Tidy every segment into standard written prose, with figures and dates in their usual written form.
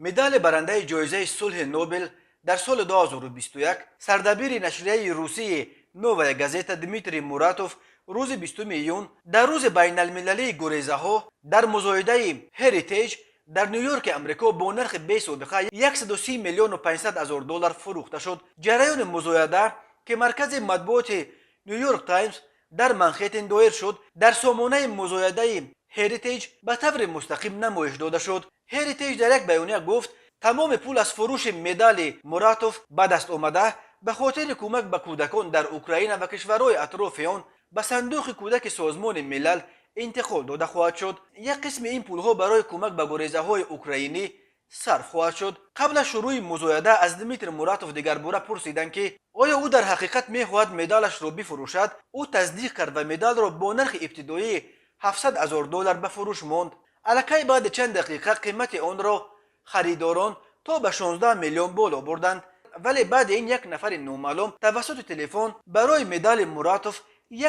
مدال برنده جایزه صلح نوبل در سال 2021 سردبیر نشریه روسی نووایا گازتا دمیتری موراتوف روز 20 میلیون در روز بین المللی گریزه ها در مزایده هریتیج در نیویورک امریکا با نرخ بی سابقه 130 میلیون و 500 هزار دلار فروخته شد. جریان مزایده که مرکز مطبوعات نیویورک تایمز در منهتن دایر شد در سامانه مزایده هریتیج به طور مستقیم نمایش داده شد. هریتیج در یک بیانیه گفت تمام پول از فروش مدال موراتوف به دست آمده به خاطر کمک به کودکان در اوکراین و کشورهای اطراف آن به صندوق کودک سازمان ملل انتقال داده خواهد شد. یک قسم این پولها برای کمک به گریزه های اوکراینی صرف خواهد شد. قبل از شروع مزایده از دمیتر موراتوف دیگر باره پرسیدند که آیا او در حقیقت میخواهد مدالش را بفروشد. او تصدیق کرد و مدال را با نرخ ابتدایی 700 هزار دلار به فروش ماند. الکی بعد چند دقیقه قیمت آن را خریداران تا به 16 میلیون بالا بردند، ولی بعد این یک نفر نامعلوم توسط تلفن برای مدال موراتوف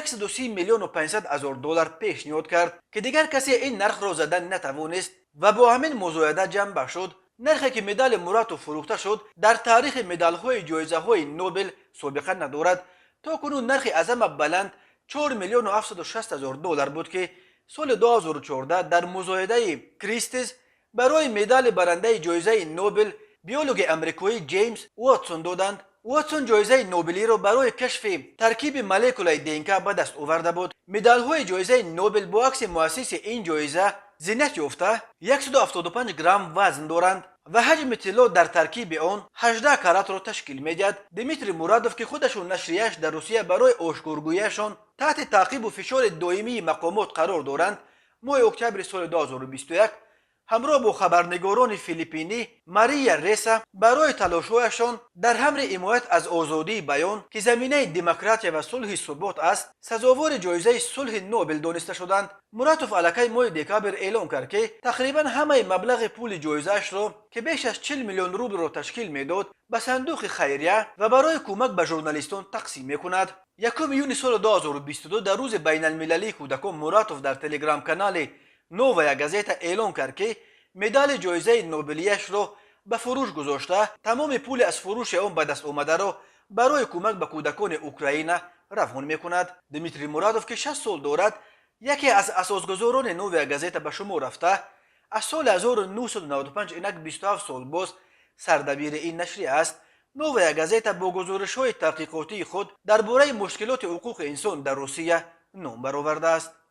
130 میلیون و 500 هزار دلار پیشنهاد کرد که دیگر کسی این نرخ را زدن نتوانست و با همین مزایده جمع شد. نرخی که مدال موراتوف فروخته شد در تاریخ مدال های جایزه های نوبل سابقه ندارد. تا کنون نرخ اعظم بلند 4 میلیون و 760 هزار دلار بود که سال 2014 در مزایده کریستیز برای مدال برنده جایزه نوبل بیولوژ امریکایی جیمز واتسون دادند. واتسون جایزه نوبلی را برای کشف ترکیب مولکولای دینکا به دست آورده بود. مدال های جایزه نوبل با عکس مؤسس این جایزه زینت یافته 175 گرم وزن دارند و حجم طلا در ترکیب آن 18 کرات را تشکیل میدهد. دمیتری موراتوف که خودشون نشریه‌اش در روسیه برای آشکارگوییشان تحت تعقیب و فشار دائمی مقامات قرار دارند، ماه اکتبر سال 2021 همراه با خبرنگاران فیلیپینی ماریا ریسا برای تلاش‌هایشان در امر حمایت از آزادی بیان که زمینه دموکراسی و صلح ثبات است سزاوار جایزه صلح نوبل دانسته شدند. موراتوف الکی ماه دکامبر اعلام کرد که تقریبا همه مبلغ پول جایزه‌اش را که بیش از 40 میلیون روبل را تشکیل میداد به صندوق خیریه و برای کمک به ژورنالیستان تقسیم میکند. یکم یونی سال 2022 در روز بین المللی کودکان موراتوف در تلگرام کانال نووایا گازتا اعلام کرد که مدال جایزه نوبلیش را به فروش گذاشته. تمام پول از فروش آن به دست آمده را برای کمک به کودکان اوکراین روان میکند. دمیتری موراتوف که 60 سال دارد یکی از اساسگذاران نووایا گازتا به شمار رفته. از سال 1995 اینک 27 سال باز سردبیر این نشریه است. نووایا گازتا با گزارش‌های تحقیقاتی خود درباره مشکلات حقوق انسان در روسیه نام برآورده است.